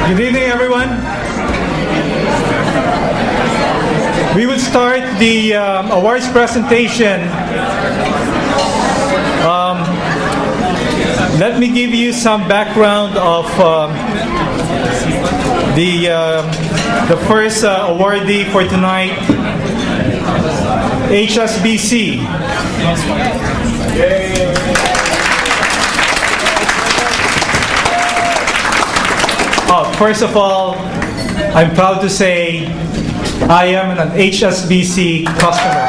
Good evening, everyone. We will start the awards presentation. Let me give you some background of the first awardee for tonight, hsbc. First of all, I'm proud to say I am an HSBC customer.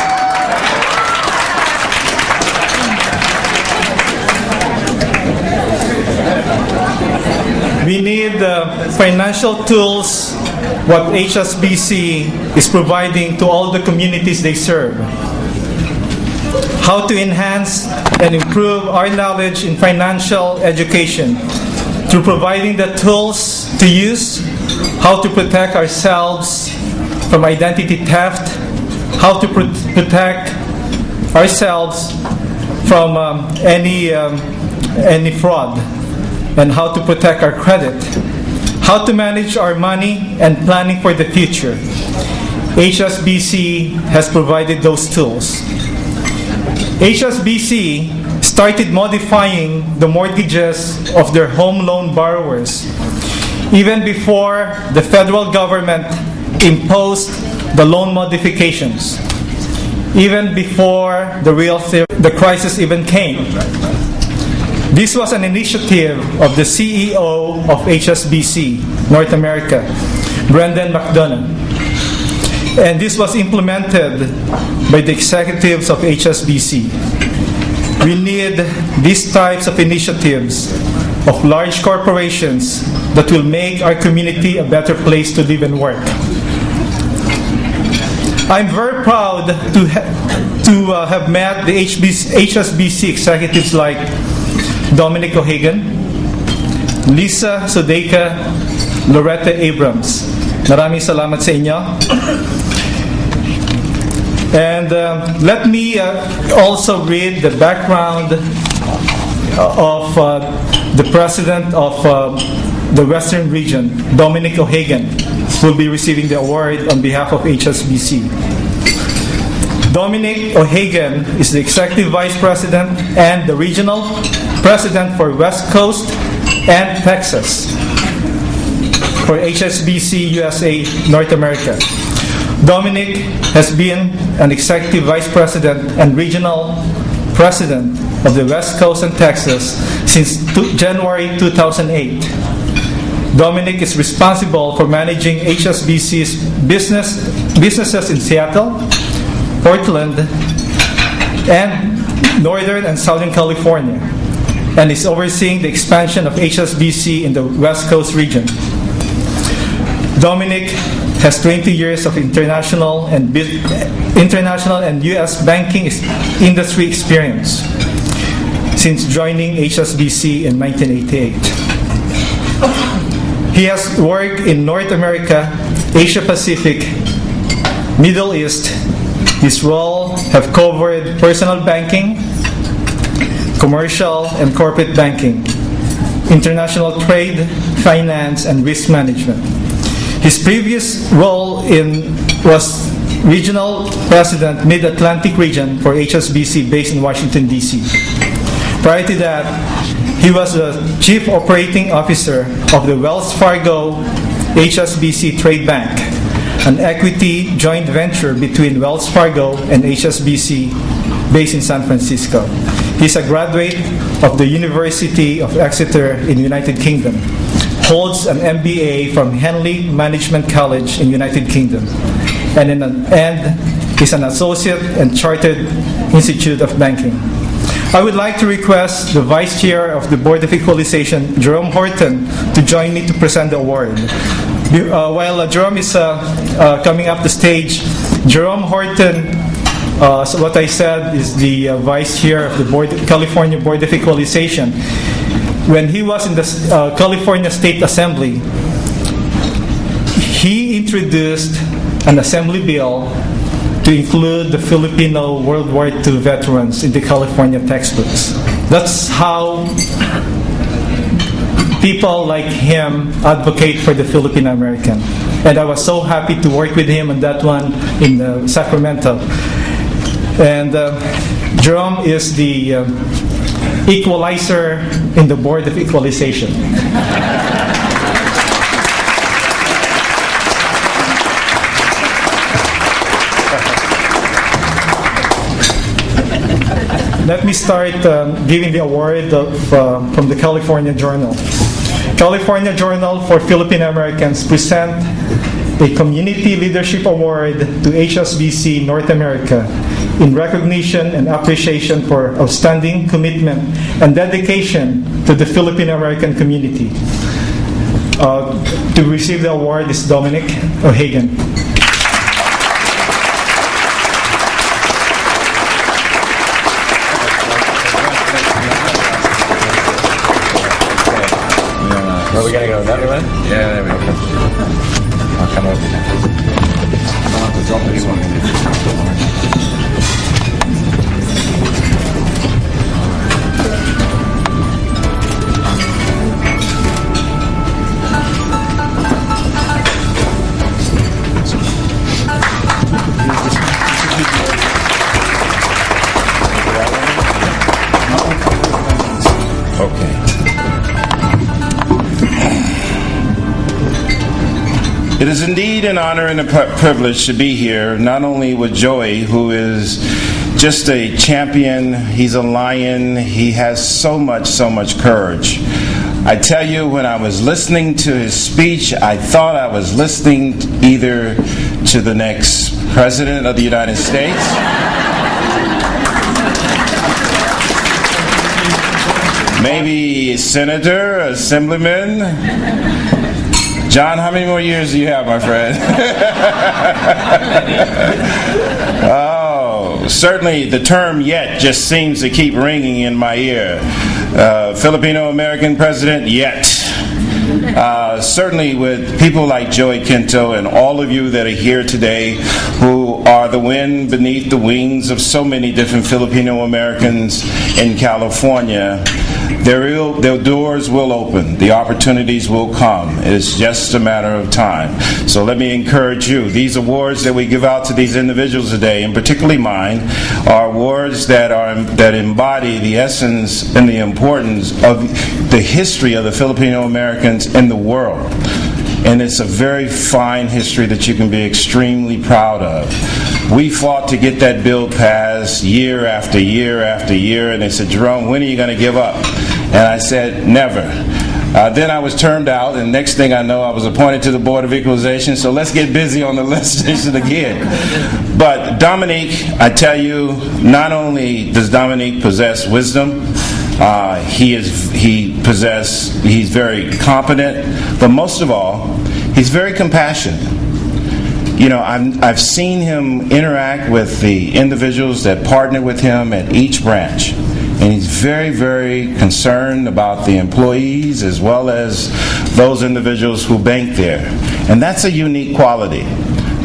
We need the financial tools what HSBC is providing to all the communities they serve. How to enhance and improve our knowledge in financial education through providing the tools to use, how to protect ourselves from identity theft, how to protect ourselves from any fraud, and how to protect our credit, how to manage our money and planning for the future. HSBC has provided those tools. HSBC started modifying the mortgages of their home loan borrowers even before the federal government imposed the loan modifications, even before the crisis even came. This was an initiative of the CEO of HSBC North America, Brendan McDonough, and this was implemented by the executives of HSBC. We need these types of initiatives of large corporations that will make our community a better place to live and work. I'm very proud to have met the HSBC executives like Dominic O'Hagan, Lisa Sudeka, Loretta Abrams. Maraming salamat sa inyo. And let me also read the background of the president of the Western region, Dominic O'Hagan, who will be receiving the award on behalf of HSBC. Dominic O'Hagan is the executive vice president and the regional president for West Coast and Texas for HSBC USA North America. Dominic has been an executive vice president and regional president of the West Coast and Texas since January 2008. Dominic is responsible for managing HSBC's businesses in Seattle, Portland, and Northern and Southern California, and is overseeing the expansion of HSBC in the West Coast region. Dominic has 20 years of international and U.S. banking industry experience since joining HSBC in 1988. He has worked in North America, Asia Pacific, Middle East. His role have covered personal banking, commercial and corporate banking, international trade, finance, and risk management. His previous role was Regional President, Mid-Atlantic Region for HSBC based in Washington, D.C. Prior to that, he was the Chief Operating Officer of the Wells Fargo HSBC Trade Bank, an equity joint venture between Wells Fargo and HSBC based in San Francisco. He's a graduate of the University of Exeter in the United Kingdom. Holds an MBA from Henley Management College in United Kingdom, and is an associate and chartered Institute of Banking. I would like to request the Vice Chair of the Board of Equalization, Jerome Horton, to join me to present the award. While Jerome is coming up the stage, Jerome Horton, so what I said is the Vice Chair of the California Board of Equalization. When he was in the California State Assembly, he introduced an assembly bill to include the Filipino World War II veterans in the California textbooks. That's how people like him advocate for the Filipino American. And I was so happy to work with him on that one in Sacramento. And Jerome is the equalizer in the Board of Equalization. Let me start giving the award from the California Journal. California Journal for Filipino Americans present a Community Leadership Award to HSBC North America in recognition and appreciation for outstanding commitment and dedication to the Filipino American community. To receive the award is Dominic O'Hagan. Where are we gonna go? That way? Yeah, there we go. I'll come over. I'll have to drop this one. Okay. It is indeed an honor and a privilege to be here, not only with Joey, who is just a champion, he's a lion, he has so much courage. I tell you, when I was listening to his speech, I thought I was listening either to the next President of the United States, maybe a senator, assemblyman. John, how many more years do you have, my friend? Oh, certainly the term yet just seems to keep ringing in my ear. Filipino American president, yet. Certainly with people like Joey Quinto and all of you that are here today who are the wind beneath the wings of so many different Filipino Americans in California, their doors will open. The opportunities will come. It's just a matter of time. So let me encourage you. These awards that we give out to these individuals today, and particularly mine, are awards that embody the essence and the importance of the history of the Filipino Americans in the world. And it's a very fine history that you can be extremely proud of. We fought to get that bill passed year after year after year, and they said, Jerome, when are you going to give up? And I said, never. Then I was turned out, and next thing I know, I was appointed to the Board of Equalization, so let's get busy on the legislation again. But Dominique, I tell you, not only does Dominique possess wisdom, he's very competent, but most of all, he's very compassionate. You know, I've seen him interact with the individuals that partner with him at each branch. And he's very, very concerned about the employees as well as those individuals who bank there. And that's a unique quality.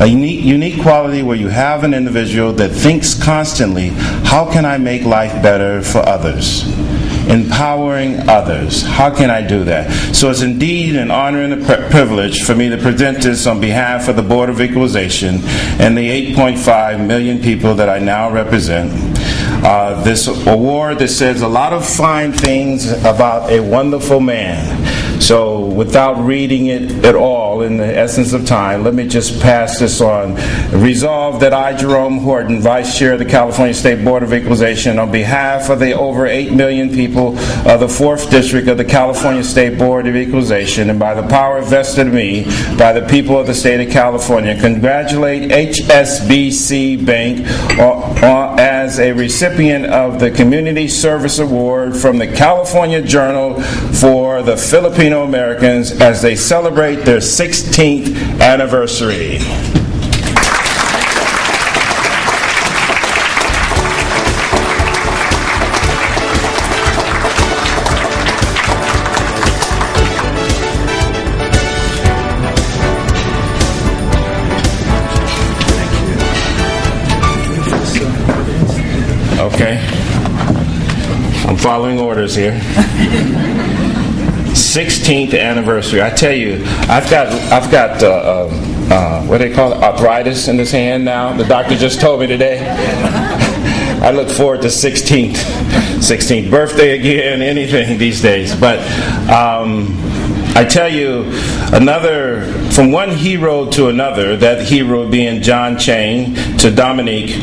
A unique quality where you have an individual that thinks constantly, how can I make life better for others? Empowering others. How can I do that? So it's indeed an honor and a privilege for me to present this on behalf of the Board of Equalization and the 8.5 million people that I now represent. This award that says a lot of fine things about a wonderful man. So without reading it at all in the essence of time, let me just pass this on. Resolved that I, Jerome Horton, Vice Chair of the California State Board of Equalization, on behalf of the over 8 million people of the 4th District of the California State Board of Equalization, and by the power vested in me by the people of the state of California, congratulate HSBC Bank as a recipient of the Community Service Award from the California Journal for the Filipino Americans as they celebrate their 16th anniversary. Okay. I'm following orders here. 16th anniversary. I tell you, I've got what do they call it? Arthritis in this hand now. The doctor just told me today. I look forward to 16th birthday again, anything these days. But I tell you, from one hero to another, that hero being John Chang, to Dominique,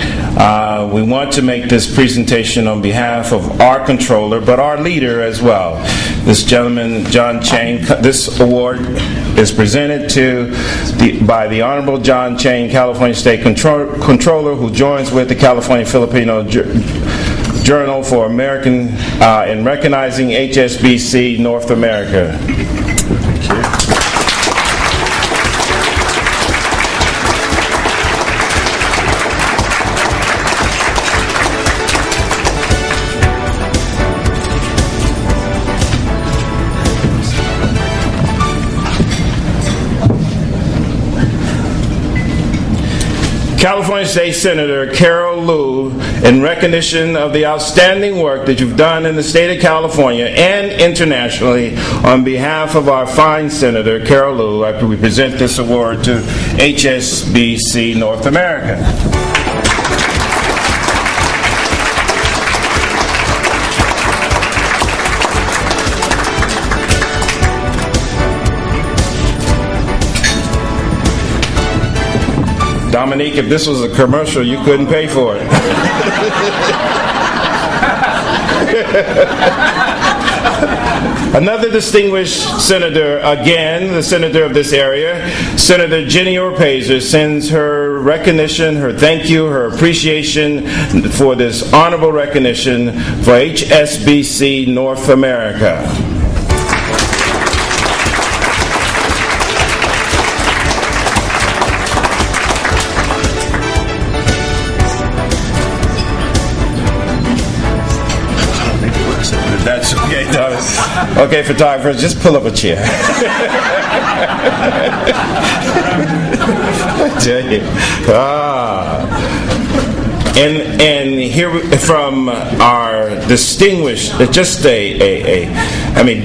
we want to make this presentation on behalf of our controller, but our leader as well. This gentleman, John Chang, this award is presented by the Honorable John Chang, California State Controller, who joins with the California Filipino Journal for American in recognizing HSBC North America. California State Senator Carol Liu, in recognition of the outstanding work that you've done in the state of California and internationally, on behalf of our fine Senator Carol Liu, we present this award to HSBC North America. Dominique, if this was a commercial, you couldn't pay for it. Another distinguished senator, again, the senator of this area, Senator Jenny Orpazer, sends her recognition, her thank you, her appreciation for this honorable recognition for HSBC North America. That's okay, okay, photographers, just pull up a chair. And here from our distinguished,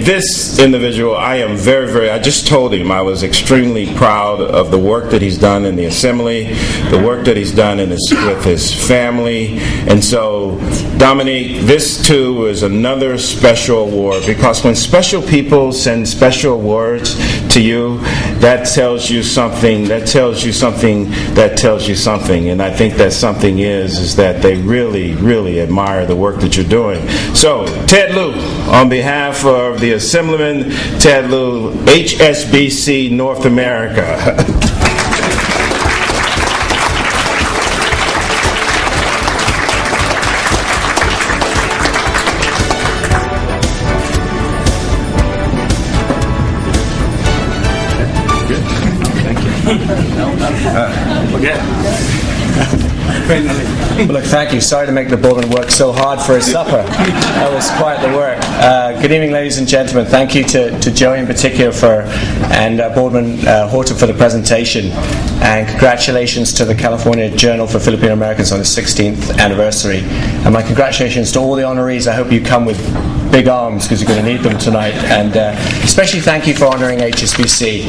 this individual, I am I just told him I was extremely proud of the work that he's done in the Assembly, the work that he's done with his family. And so, Dominique, this too is another special award, because when special people send special awards to you, that tells you something, and I think that something is that they really, really admire the work that you're doing. So, Ted Liu, on behalf of the Assemblyman Ted Liu, HSBC North America. Well, look, thank you. Sorry to make the Boardman work so hard for his supper. That was quite the work. Good evening, ladies and gentlemen. Thank you to Joey in particular and Boardman Horton for the presentation. And congratulations to the California Journal for Filipino Americans on its 16th anniversary. And my congratulations to all the honorees. I hope you come with big arms, because you're going to need them tonight. And especially thank you for honoring HSBC.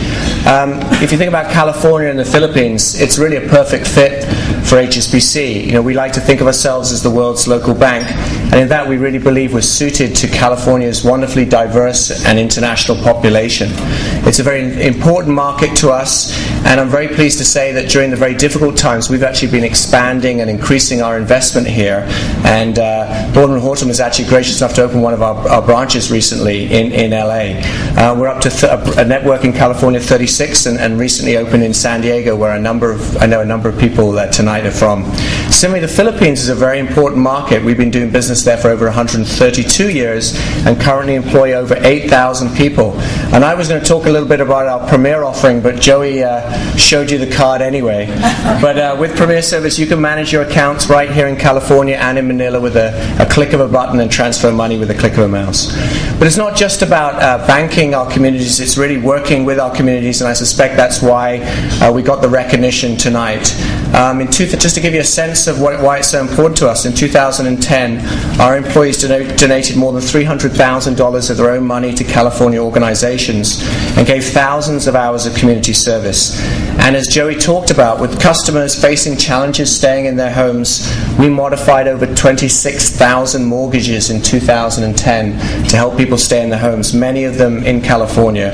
If you think about California and the Philippines, it's really a perfect fit for HSBC. You know, we like to think of ourselves as the world's local bank, and in that we really believe we're suited to California's wonderfully diverse and international population. It's a very important market to us, and I'm very pleased to say that during the very difficult times we've actually been expanding and increasing our investment here, and Boardman Horton was actually gracious enough to open one of our branches recently in LA. We're up to a network in California 36 and recently opened in San Diego, where I know a number of people tonight are from. Similarly, the Philippines is a very important market. We've been doing business there for over 132 years and currently employ over 8,000 people. And I was going to talk a little bit about our Premier offering, but Joey showed you the card anyway. But with Premier Service, you can manage your accounts right here in California and in Manila with a click of a button, and transfer money with a click of a mouse. But it's not just about banking our communities, it's really working with our communities, and I suspect that's why we got the recognition tonight. Just to give you a sense of why it's so important to us, in 2010, our employees donated more than $300,000 of their own money to California organizations and gave thousands of hours of community service. And as Joey talked about, with customers facing challenges staying in their homes, we modified over 26,000 mortgages in 2010 to help people stay in their homes, many of them in California.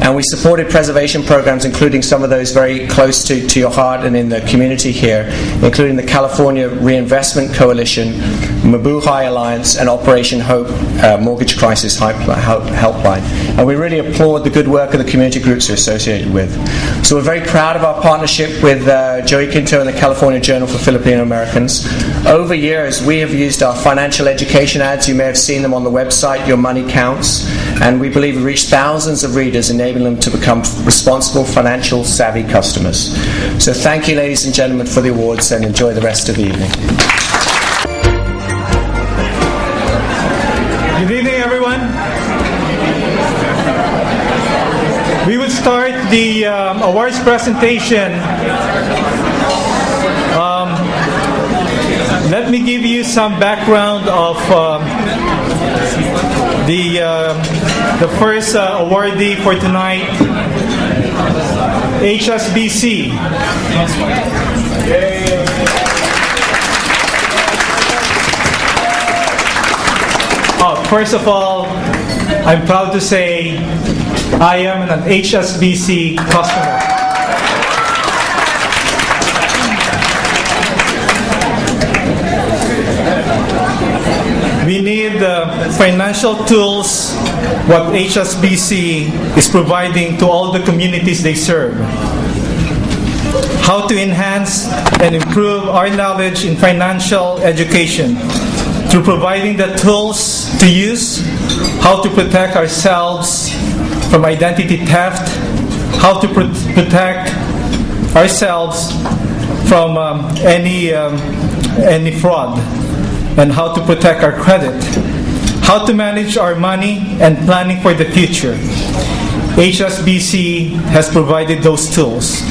And we supported preservation programs, including some of those very close to your heart and in the community here, including the California Reinvestment Coalition, Mabuhay Alliance, and Operation Hope Mortgage Crisis Helpline. And we really applaud the good work of the community groups we're associated with. So we're very proud of our partnership with Joey Quinto and the California Journal for Filipino Americans. Over years, we have used our financial education ads. You may have seen them on the website, Your Money Counts. And we believe we reached thousands of readers, enabling them to become responsible, financial savvy customers. So thank you, ladies and gentlemen, for the awards, and enjoy the rest of the evening. Good evening, everyone. We will start the awards presentation. Let me give you some background of the first awardee for tonight, hsbc. First of all, I'm proud to say I am an hsbc customer. We need financial tools, what HSBC is providing to all the communities they serve. How to enhance and improve our knowledge in financial education through providing the tools to use, how to protect ourselves from identity theft, how to protect ourselves from any fraud, and how to protect our credit, how to manage our money, and planning for the future. HSBC has provided those tools.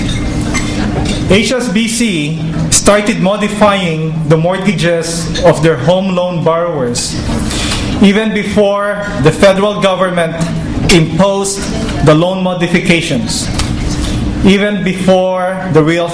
HSBC started modifying the mortgages of their home loan borrowers even before the federal government imposed the loan modifications, even before the real